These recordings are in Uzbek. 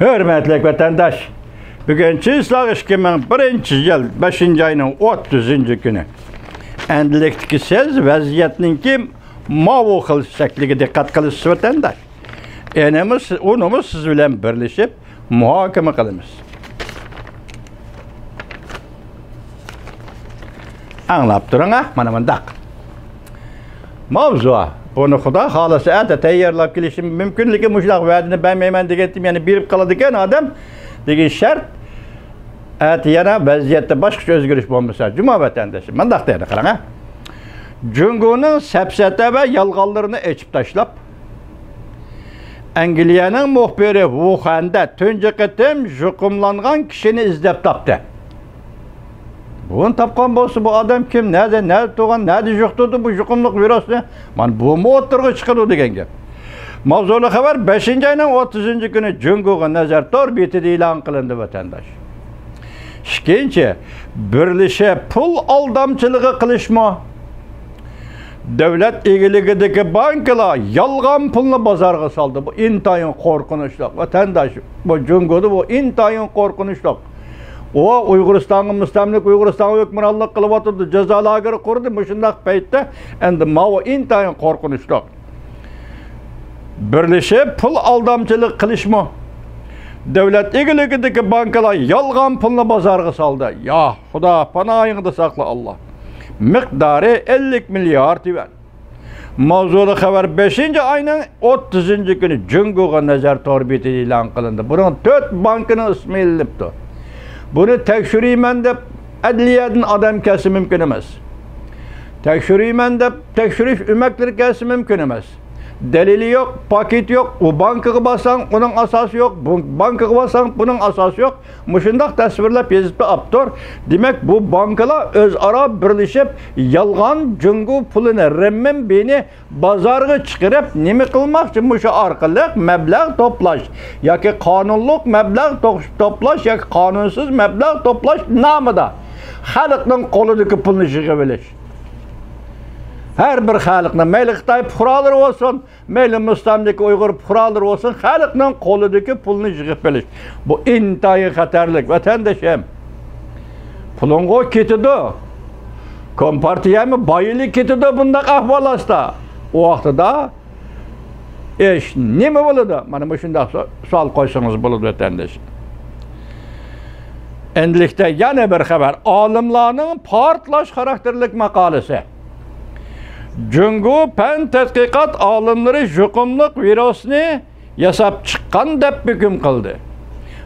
Hürmetli vatandaş, bugün Çislak 2001 yıl 5. ayının 30. günü. Endilikdeki siz vaziyetninki mavu kıl şekliga dikkat kılısız vatandaş. Onumuz siz bilen birleşip muhakeme kılımız. Anlap durun ha, mana mındak. Mavzu, bunu Xuda halası ete teyyarlap gelişim mümkünlüğü muşlaq vaadini ben degettim, yani birip kaladıken adam degen şart ete yana vaziyette başka özgürüş olmasa cuma vatandaşı mındak deydi qarang ha. Cungunun sepsete ve yalgallarını eçip taşlap Angliyanın muhbiri Wuhan'da tünce qitim juqumlangan kişini izlep taptı. Bunu tapkan bolsa bu adam kim, nerede tuğan, nerede juqtudu bu juqumluk virusunu? Man bu mu oturgu çıkıdı degen gep. Mavzulu haber 5. ayının 30. günü Cungu'nun nazar torbiyeti ilan kılındı vatandaş. İkinci, birleşe pul aldamçılığı kılışma. Devlet ilgiligideki bankalar yalgan pulunu bazarga saldı. Bu intayın korkunçluk. Vatandaş, bu Cungu'da bu intayın korkunçluk. O Uyguristan'ın müstemlik Uyguristan'ı hükümranlık kılıp oturdu. Ceza lageri kurdu. Bu şundak peytte. Endi mava intayın korkunçluk. Birleşip pul aldamçılık kılışma. Devlet ilgiligideki bankalar yalgan pulunu bazarga saldı. Ya Xuda panayını sakla Allah. Miktarı 50 milyar divan. Mavzulu haber 5. ayının 30. günü Cungu'ga nazar torbiyeti ilan kılındı. Bunun 4 bankının ismi ilinipti. Bunu tekşüriymen de adliyadan adam kesi mümkün emez. Tekşüriymen de tekşürüş ümekleri kesi mümkün emez. Delili yok, paket yok. O bankaya basan onun asası yok. Bankaya basan bunun asası yok. Muşundak tasvirlep yazıp aptor. Demek bu bankalar öz ara birleşip yalgan Cungu pulunu remmen beni bazarga çıkarıp nemi kılmak için muşu arkalık meblağ toplaş. Ya ki kanunluk meblağ toplaş ya ki kanunsuz meblağ toplaş namıda. Halkın koludaki pulunu çıkabilir. Her bir halkın, meyli Xitay puhralar olsun, meyli müstemlik Uygur puhralar olsun, halkın koludaki pulunu jığıp biliş. Bu intayı xatarlik, vatandaşım. Pulungo ketidi. Kompartiyami bayili ketidi bundaq ahvalasda. O vaqtida nima bo'ladi? Mana bu shunday savol qo'ysangiz bo'ladi vatandaşım. Endilikda yana bir xabar. Olimlarning portlash xarakterlik maqolasi. Cungu pen tədqiqat alimleri juqumluq virusini yasab çıqqan deb hüküm kıldı.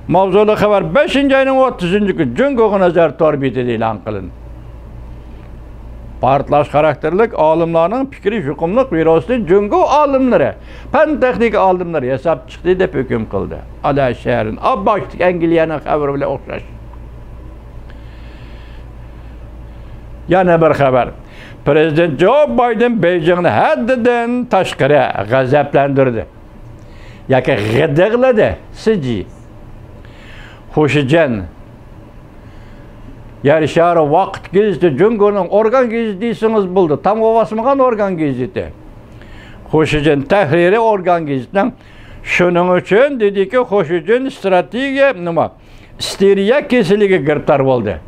Mavzulu haber 5. ayının 30. günü Cungu'ga nazar torbiyeti ilan kılındı. Partlaş karakterlik alimlerinin fikri juqumluq virusini Cungu alimleri, pen texnik alimleri yasab çıktı deb hüküm kıldı. Ala şehrin, abbaştık Angliyanın haberi bile okşaş. Yana bir haber. Prezident Joe Biden Beijing'ni haddidan tashqari g'azablantirdi. Yoki g'idiqladi. Siji. Xushijan. Yarishar vaqt gezdi Jungo'ning organ gezi deysiniz bo'ldi. Tam ovasmagan organ geziti. Xushijan tahriri organ gezitidan shuning uchun dediki Xushijan strategiya nima? Isteriya kasaliga giribtor bo'ldi.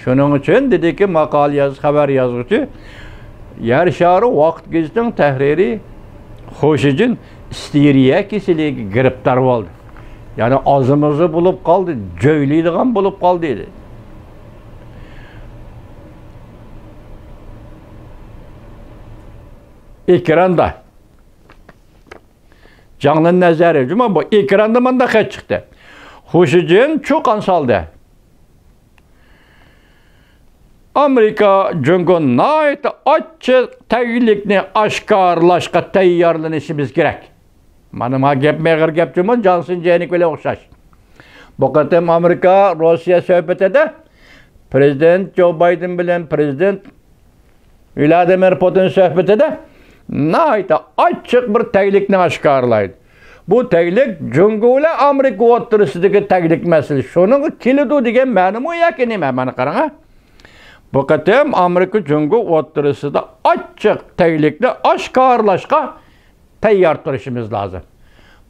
Şunun için dedi ki makal haber yazıcı yer şarı vaqt gezitinin tahriri Xushijan isteriya kesiliga giribtor oldu. Yani azımızı bulup kaldı, joyliydigan bulup kaldı dedi. Ekranda canlı nazarı cuma bu ekranda manda xat çıktı. Xushijan çok ansaldı. Amerika Cungu'nun ait açık taglikni aşkarlaşqa tayyorlanishimiz kerak. Mana gap meg'ir gap cuma Johnson Jenik bilan o'xshash. Bu qatam Amerika Rossiya suhbatida Prezident Joe Biden bilan Prezident Vladimir Putin suhbatida ait açık bir taglikni aşkarlaydi. Bu taglik Cungu ile Amerika o'rtasidagi taglik masalasi. Shuning kilidi degan ma'no mu yoki nima? Mana qarang. Bu qatam Amerika Cungu o'rtasida açık taglikni oshkorlashga tayyor turishimiz lazım.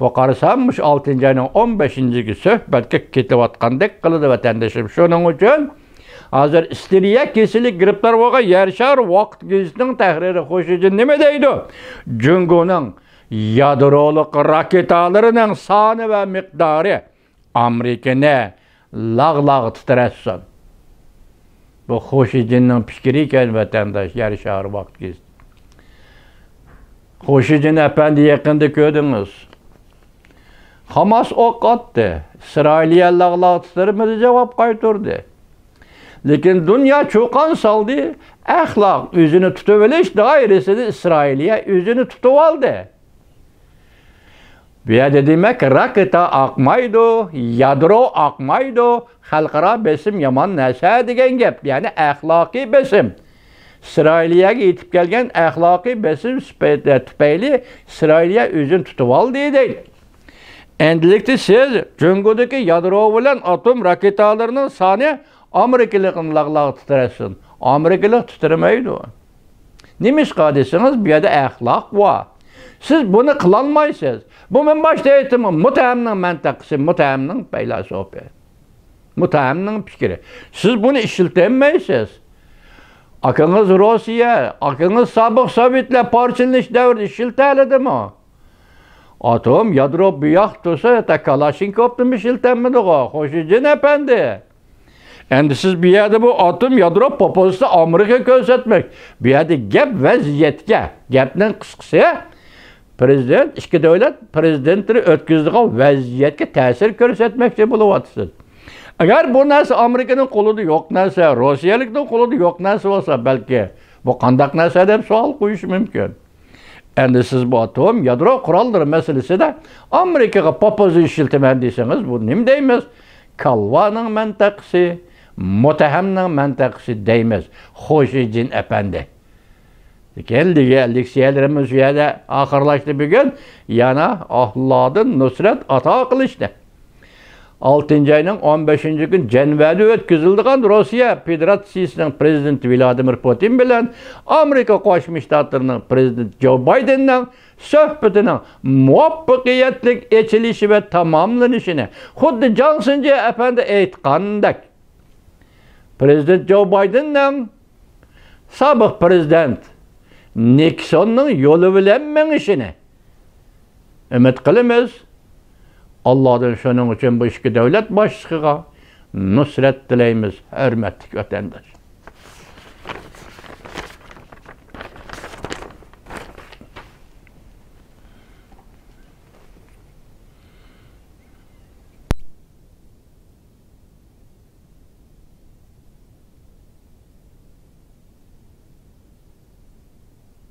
Bu qarasammış 6-cı ayının 15-ci söhbətə ketib atqandek qılıdı vatandaşım. Şunun üçün hazır isteriya kesilik griplar bolğan yer şar vaqt gezisinin təhriri xoşucu nima deydi? Jungo'nun yadroluk raketalarının sanı ve miktarı Amerika'nı lağ tutarasın. Bu xoşucunun fikri ekan vatandaş yer şar vaqt gezisi. Xoşucun efendi yakında gördünüz. Hamas ok attı. İsrail'e lağ tutarmadı cevap kaytırdı. Lakin dünya çoğan saldı. Ahlak yüzünü tutuveliş dairesi de İsrail'e yüzünü tutuvaldı. Bir de demek raketa akmaydı, yadro akmaydı, halkara besim yaman nese degen gep. Yani ahlaki besim. İsrail'e gitip gelgen ahlaki besim tüpeyli İsrail'e yüzün tutuvaldı değil. Endilikte siz Cungo'daki yadro bilen atom raketalarının sani Amerikalıqın lağ tutarasın. Amerikalık tutaramaydı. Nimiş qadesiniz? Bir de ahlak var. Siz bunu kılanmaysınız. Bu men başta aytdım, mütehemminin mentakısı, mütehemminin feylasofisi. Mütehemminin fikri. Siz bunu işiltenmeysiniz. Akınız Rusya, akınız sabık Sovyetler parçalanish davrida işilteledi mi? Atom yadro buyoq tursa, Kalashinkovni işiltenmedi o. Xo'shijin efendi. Endi siz bir yerde bu atom yadro poposida Amerika ko'rsatmak. Bir yerde gap vaziyatga, gapning qisqasi prezident, ikki davlat prezidentini o'tkazdigan vaziyatga ta'sir ko'rsatmoqchi bo'lyapsiz. Agar bu narsa Amerikaning qo'lida yo'q narsa, Rossiyalikning qo'lida yo'q narsa bo'lsa, balki bu qandaq narsa deb savol qo'yish mumkin. Endi siz bu atom yadro qurollari masalasida Amerikaga popozni ishiltaman desangiz, bu nima deymiz? Kalvaning mantaqasi, mutahhamning mantaqasi deymiz. Xo'shijin efendi. Keldiga leksiyalarimiz yerda oxirlashdi bugun. Yana Allah'ın nusrat ato qilishdi. 6-cı ayının 15-ci gün Cenevada o'tkazilgan Rossiya Federatsiyasining prezidenti Vladimir Putin bilan Amerika Qo'shma Shtatlarining prezidenti Joe Bidenning suhbatining muvaffaqiyatli ochilishi va tamomlanishini xuddi Johnson efendi aytgandek prezident Joe Bidenning sobiq prezident Nixonning yo'li bilan mengishini umid qilamiz. Allah'dan şunun için bu iki devlet başlığı nusret dileyimiz, hürmetli vatandaş.